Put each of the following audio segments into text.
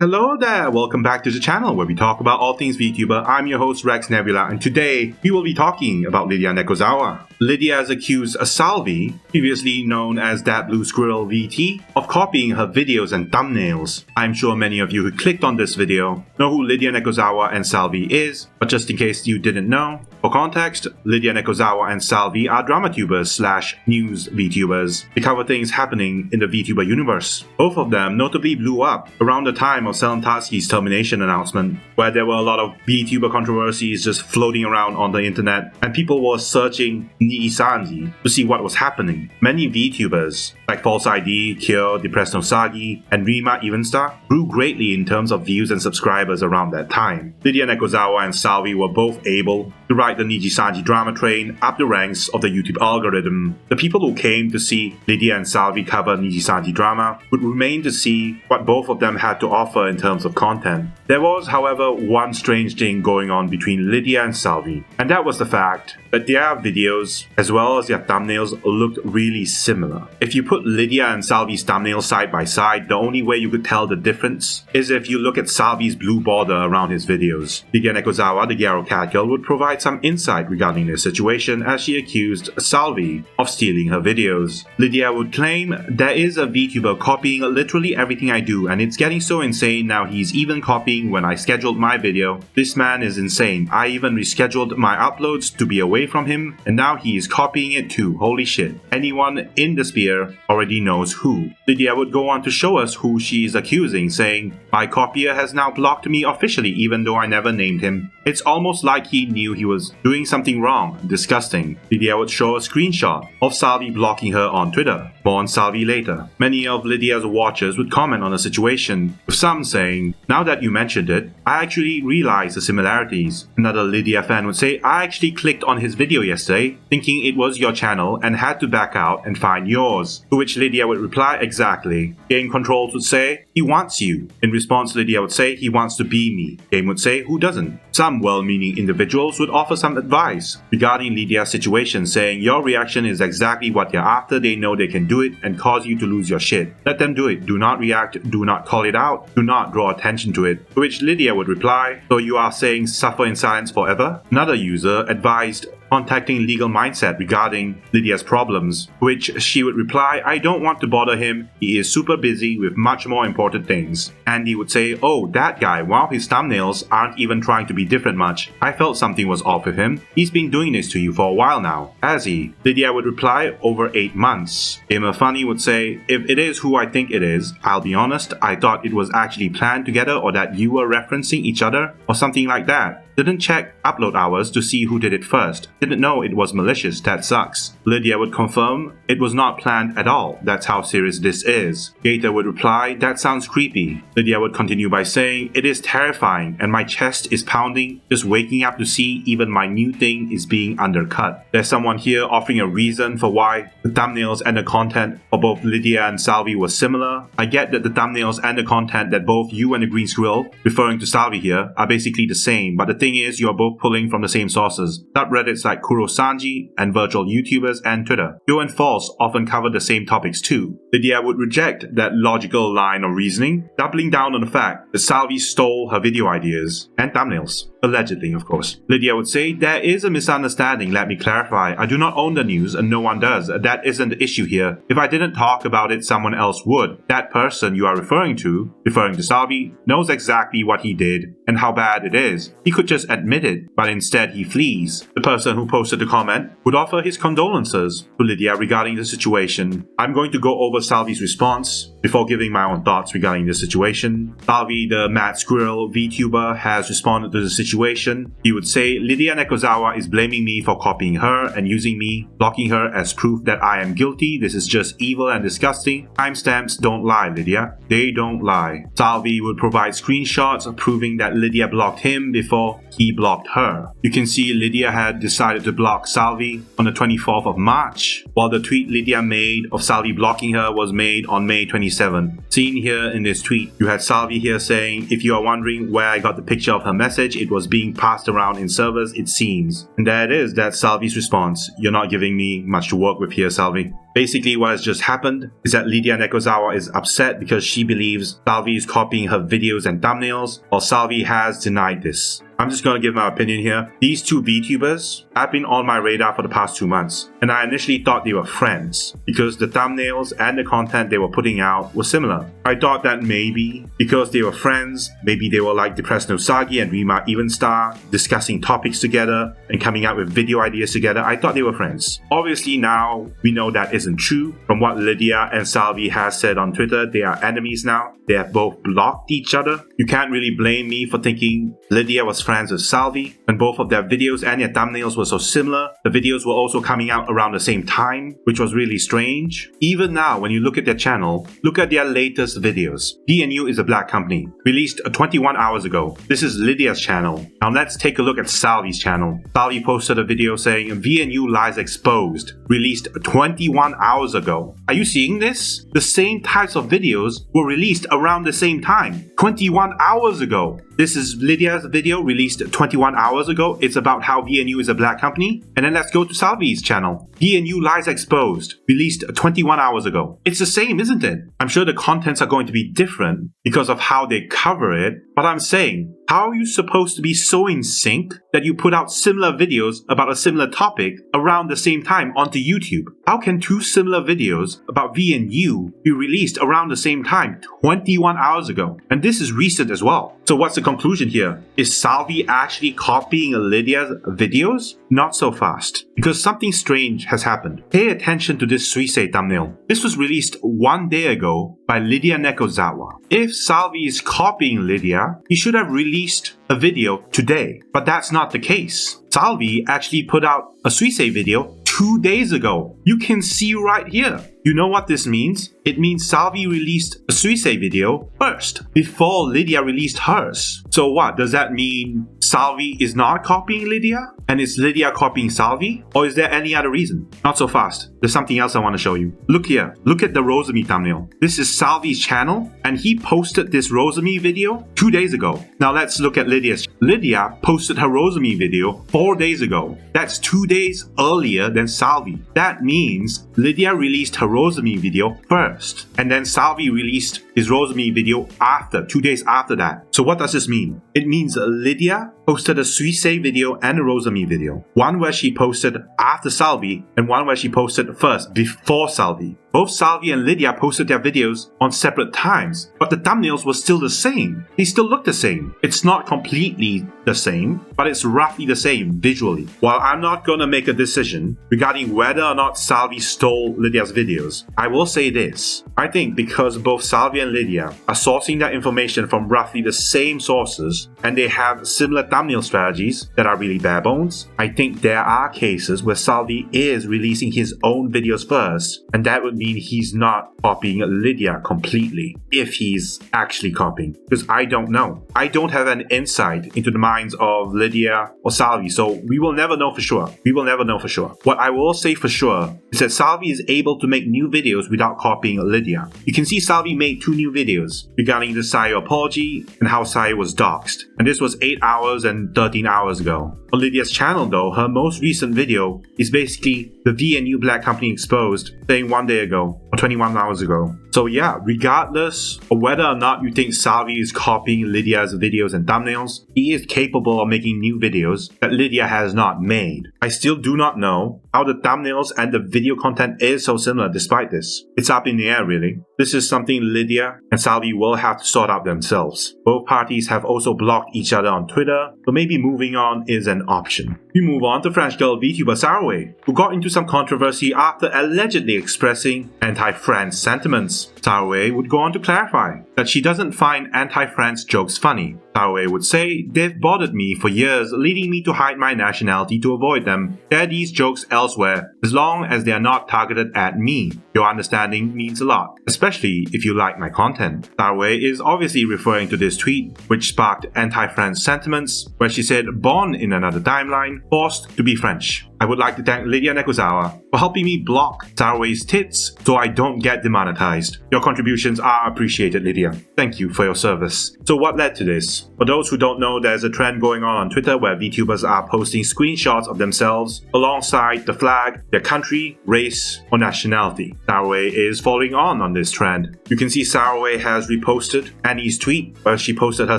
Hello there, welcome back to the channel where we talk about all things VTuber. I'm your host Rex Nebula, and today we will be talking about Lidia Nekozawa. Lidia has accused Salvi, previously known as That Blue Squirrel VT, of copying her videos and thumbnails. I'm sure many of you who clicked on this video know who Lidia Nekozawa and Salvi is, but just in case you didn't know, for context, Lidia Nekozawa and Salvi are dramatubers / news VTubers. They cover things happening in the VTuber universe. Both of them notably blew up around the time of Selentatsuki's termination announcement, where there were a lot of VTuber controversies just floating around on the internet, and people were searching Nijisanji to see what was happening. Many VTubers, like False ID, Kyo, Depressed Nosagi, and Rima Evenstar, grew greatly in terms of views and subscribers around that time. Lidia Nekozawa and Salvi were both able to ride the Nijisanji drama train up the ranks of the YouTube algorithm. The people who came to see Lidia and Salvi cover Nijisanji drama would remain to see what both of them had to offer in terms of content. There was, however, one strange thing going on between Lidia and Salvi, and that was the fact that their videos, as well as their thumbnails, looked really similar. If you put Lidia and Salvi's thumbnails side by side, the only way you could tell the difference is if you look at Salvi's blue border around his videos. Lidia Nekozawa, the Gyaro cat girl, would provide some insight regarding this situation as she accused Salvi of stealing her videos. Lidia would claim, "There is a VTuber copying literally everything I do, and it's getting so insane now he's even copying when I scheduled my video. This man is insane. I even rescheduled my uploads to be away from him, and now he is copying it too. Holy shit. Anyone in the sphere already knows who." Lidia would go on to show us who she is accusing, saying, "My copier has now blocked me officially even though I never named him. It's almost like he knew he was doing something wrong. Disgusting." Lidia would show a screenshot of Salvi blocking her on Twitter. More on Salvi later. Many of Lidia's watchers would comment on the situation, with some saying, "Now that you mentioned it, I actually realized the similarities." Another Lidia fan would say, "I actually clicked on his video yesterday, thinking it was your channel and had to back out and find yours." To which Lidia would reply, "Exactly." Game Controls would say, "He wants you." In response, Lidia would say, "He wants to be me." Game would say, "Who doesn't?" Some well-meaning individuals would offer some advice regarding Lidia's situation, saying, "Your reaction is exactly what they're after. They know they can do it and cause you to lose your shit. Let them do it. Do not react. Do not call it out. Do not draw attention to it." To which Lidia would reply, "So you are saying suffer in silence forever?" Another user advised contacting Legal Mindset regarding Lidia's problems, which she would reply, "I don't want to bother him. He is super busy with much more important things." Andy would say, "Oh, that guy, wow, his thumbnails aren't even trying to be different much. I felt something was off with him. He's been doing this to you for a while now, has he?" Lidia would reply, "Over 8 months." Gamer Funny would say, "If it is who I think it is, I'll be honest, I thought it was actually planned together or that you were referencing each other or something like that. Didn't check upload hours to see who did it first. Didn't know it was malicious. That sucks." Lidia would confirm, "It was not planned at all. That's how serious this is." Gator would reply, "That sounds creepy." Lidia would continue by saying, "It is terrifying and my chest is pounding just waking up to see even my new thing is being undercut." There's someone here offering a reason for why the thumbnails and the content for both Lidia and Salvi was similar. I get that the thumbnails and the content that both you and the Green Squirrel, referring to Salvi here, are basically the same, but the thing is, you are both pulling from the same sources. Subreddits like Kurosanji and virtual YouTubers and Twitter. Yo and False often cover the same topics too." Lidia would reject that logical line of reasoning, doubling down on the fact that Salvi stole her video ideas and thumbnails. Allegedly, of course. Lidia would say, "There is a misunderstanding, let me clarify. I do not own the news and no one does. That isn't the issue here. If I didn't talk about it, someone else would. That person you are referring to Salvi, knows exactly what he did and how bad it is. He could just admit it, but instead he flees." The person who posted the comment would offer his condolences to Lidia regarding the situation. I'm going to go over Salvi's response before giving my own thoughts regarding the situation. Salvi, the Mad Squirrel VTuber, has responded to the situation. He would say, "Lidia Nekozawa is blaming me for copying her and using me, blocking her as proof that I am guilty. This is just evil and disgusting. Timestamps don't lie, Lidia. They don't lie." Salvi would provide screenshots proving that Lidia blocked him before he blocked her. You can see Lidia had decided to block Salvi on the 24th of March, while the tweet Lidia made of Salvi blocking her was made on May 22nd. 1997. Seen here in this tweet, you had Salvi here saying, if you are wondering where I got the picture of her message, it was being passed around in servers, it seems. And there it is, that's Salvi's response. You're not giving me much to work with here, Salvi. Basically, what has just happened is that Lidia Nekozawa is upset because she believes Salvi is copying her videos and thumbnails, while Salvi has denied this. I'm just going to give my opinion here. These two VTubers have been on my radar for the past 2 months, and I initially thought they were friends because the thumbnails and the content they were putting out was similar. I thought that maybe because they were friends, maybe they were like Depressed Nosagi and Rima Evenstar, discussing topics together and coming out with video ideas together. I thought they were friends. Obviously now we know that isn't true. From what Lidia and Salvi has said on Twitter, they are enemies now. They have both blocked each other. You can't really blame me for thinking Lidia was friends with Salvi, and both of their videos and their thumbnails were so similar. The videos were also coming out around the same time, which was really strange. Even now, when you look at their channel, look at their latest videos. VNU is a black company, released 21 hours ago. This is Lidia's channel. Now let's take a look at Salvi's channel. Salvi posted a video saying VNU lies exposed, released 21 hours ago. Are you seeing this? The same types of videos were released around the same time, 21 hours ago. This is Lidia's video released 21 hours ago. It's about how VNU is a black company. And then let's go to Salvi's channel. VNU Lies Exposed, released 21 hours ago. It's the same, isn't it? I'm sure the contents are going to be different because of how they cover it, but I'm saying, how are you supposed to be so in sync that you put out similar videos about a similar topic around the same time onto YouTube? How can two similar videos about VNU be released around the same time 21 hours ago? And this is recent as well. So what's the conclusion here? Is Salvi actually copying Lidia's videos? Not so fast, because something strange has happened. Pay attention to this Suisei thumbnail. This was released 1 day ago by Lidia Nekozawa. If Salvi is copying Lidia, he should have released a video today, but that's not the case. Salvi actually put out a Suisei video 2 days ago. You can see right here. You know what this means? It means Salvi released a Suisei video first, before Lidia released hers. So what? Does that mean Salvi is not copying Lidia? And is Lidia copying Salvi? Or is there any other reason? Not so fast. There's something else I want to show you. Look here. Look at the Rosemi thumbnail. This is Salvi's channel, and he posted this Rosemi video 2 days ago. Now let's look at Lidia's. Lidia posted her Rosemi video 4 days ago. That's 2 days earlier than Salvi. That means Lidia released her Rosemi video first, and then Salvi released his Rosemi video after, 2 days after that. So what does this mean? It means Lidia posted a Suisei video and a Rosemi video. One where she posted after Salvi, and one where she posted first, before Salvi. Both Salvi and Lidia posted their videos on separate times, but the thumbnails were still the same. They still look the same. It's not completely the same, but it's roughly the same visually. While I'm not gonna make a decision regarding whether or not Salvi stole Lidia's videos, I will say this. I think because both Salvi and Lidia are sourcing their information from roughly the same sources, and they have similar thumbnail strategies that are really bare bones, I think there are cases where Salvi is releasing his own videos first, and that would mean he's not copying Lidia completely, if he's actually copying. Because I don't know. I don't have an insight into the minds of Lidia or Salvi, so we will never know for sure. We will never know for sure. What I will say for sure is that Salvi is able to make new videos without copying Lidia. You can see Salvi made 2 new videos regarding the Sayo apology and how Sayo was doxxed, and this was 8 hours and 13 hours ago. On Lidia's channel though, her most recent video is basically the VNU Black Company exposed, saying 1 day ago or 21 hours ago. So yeah, regardless of whether or not you think Salvi is copying Lidia's videos and thumbnails, he is capable of making new videos that Lidia has not made. I still do not know how the thumbnails and the video content is so similar despite this. It's up in the air really. This is something Lidia and Salvi will have to sort out themselves. Both parties have also blocked each other on Twitter, so maybe moving on is an option. We move on to French girl VTuber Saruei, who got into some controversy after allegedly expressing anti-France sentiments. Sarway would go on to clarify that she doesn't find anti-France jokes funny. Sarway would say, "They've bothered me for years, leading me to hide my nationality to avoid them. Share these jokes elsewhere, as long as they are not targeted at me. Your understanding means a lot, especially if you like my content." Sarway is obviously referring to this tweet, which sparked anti-France sentiments, where she said, "Born in another timeline, forced to be French." I would like to thank Lidia Nekozawa for helping me block Saruei's tits so I don't get demonetized. Your contributions are appreciated, Lidia. Thank you for your service. So what led to this? For those who don't know, there's a trend going on Twitter where VTubers are posting screenshots of themselves alongside the flag, their country, race, or nationality. Sarway is following on this trend. You can see Saruei has reposted Annie's tweet where she posted her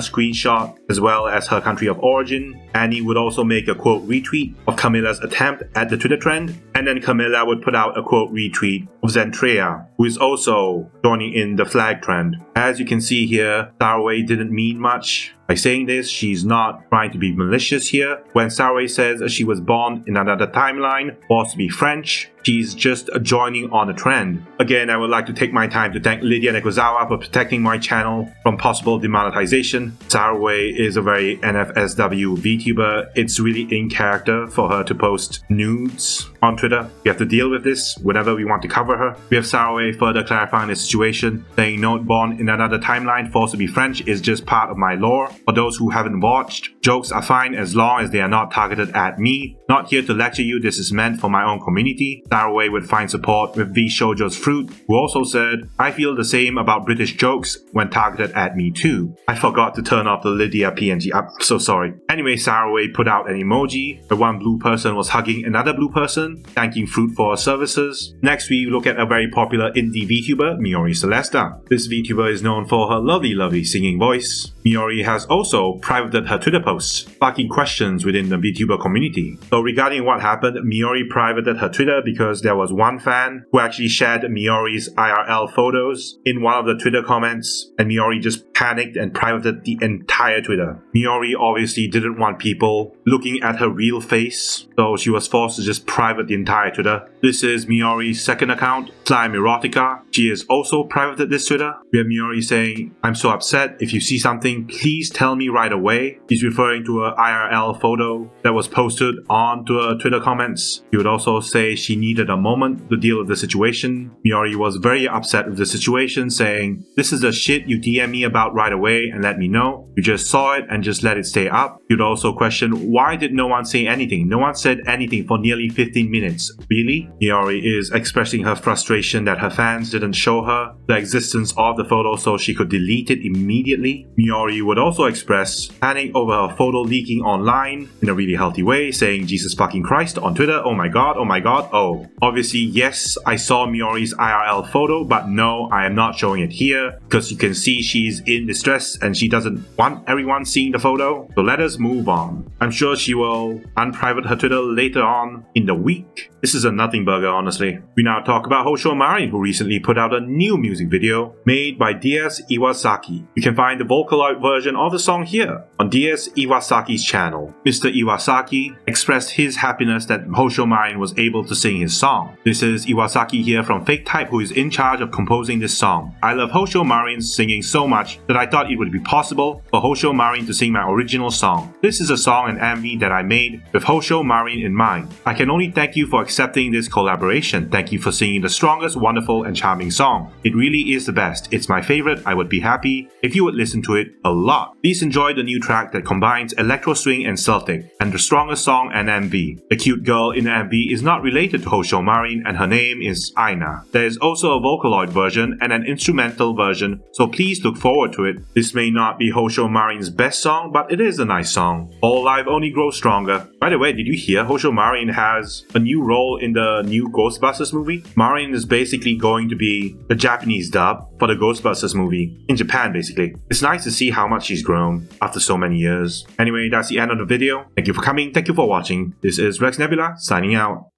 screenshot as well as her country of origin. Annie would also make a quote retweet of Camilla's attempt at the Twitter trend, and then Camilla would put out a quote retweet of Zentrea, who is also joining in the flag trend. As you can see here, Sarway didn't mean much. By saying this, she's not trying to be malicious here. When Sarway says she was born in another timeline, forced to be French, she's just joining on the trend. Again, I would like to take my time to thank Lidia Nekozawa for protecting my channel from possible demonetization. Sarway is a very NFSW VTuber. It's really in character for her to post nudes on Twitter. We have to deal with this whenever we want to cover her. We have Saruei further clarifying the situation, saying not born in another timeline, forced to be French is just part of my lore. For those who haven't watched, jokes are fine as long as they are not targeted at me. Not here to lecture you, this is meant for my own community. Saruei would find support with V Shoujo's Fruit, who also said, I feel the same about British jokes when targeted at me too. I forgot to turn off the Lidia PNG, I'm so sorry. Anyway, Saruei put out an emoji where one blue person was hugging another blue person, thanking Fruit for her services. Next we look at a very popular indie VTuber, Miori Celesta. This VTuber is known for her lovely singing voice. Miori has also privated her Twitter posts, sparking questions within the VTuber community. So regarding what happened, Miori privated her Twitter because there was one fan who actually shared Miori's IRL photos in one of the Twitter comments, and Miori just panicked and privated the entire Twitter. Miori obviously didn't want people looking at her real face, so she was forced to just private the entire Twitter. This is Miori's second account, Slime Erotica. She has also privated this Twitter. We have Miori saying, I'm so upset, if you see something, please tell me right away. He's referring to an IRL photo that was posted onto her Twitter comments. He would also say she needed a moment to deal with the situation. Miori was very upset with the situation, saying, this is the shit you DM me about right away and let me know. You just saw it and just let it stay up. He would also question, why did no one say anything? No one said anything for nearly 15 minutes. Really? Miori is expressing her frustration that her fans didn't show her the existence of the photo so she could delete it immediately. Miori would also express panic over her photo leaking online in a really healthy way, saying Jesus fucking Christ on Twitter, oh my god, oh. Obviously, yes, I saw Miori's IRL photo, but no, I am not showing it here because you can see she's in distress and she doesn't want everyone seeing the photo. So let us move on. I'm sure she will unprivate her Twitter later on in the week. This is a nothing burger, honestly. We now talk about Hosho Marin, who recently put out a new music video made by DS Iwasaki. You can find the Vocaloid version of the song here on DS Iwasaki's channel. Mr. Iwasaki expressed his happiness that Hosho Marin was able to sing his song. This is Iwasaki here from Fake Type, who is in charge of composing this song. I love Hosho Marin's singing so much that I thought it would be possible for Hosho Marin to sing my original song. This is a song and MV that I made with Hosho Marin in mind. I can only thank you for accepting this collaboration. Thank you for singing the strongest, wonderful, and charming song. It really is the best. It's my favorite. I would be happy if you would listen to it a lot. Please enjoy the new track that combines electro swing and Celtic, and the strongest song and MV. The cute girl in the MV is not related to Hosho Marin, and her name is Aina. There is also a Vocaloid version and an instrumental version, so please look forward to it. This may not be Hosho Marin's best song, but it is a nice song. All life only grows stronger. By the way, did you hear Hosho Marin has a new role in the new Ghostbusters movie? Marin is basically going to be the Japanese dub for the Ghostbusters movie in Japan, basically. It's nice to see how much she's grown after so many years. Anyway, that's the end of the video. Thank you for coming. Thank you for watching. This is Rex Nebula signing out.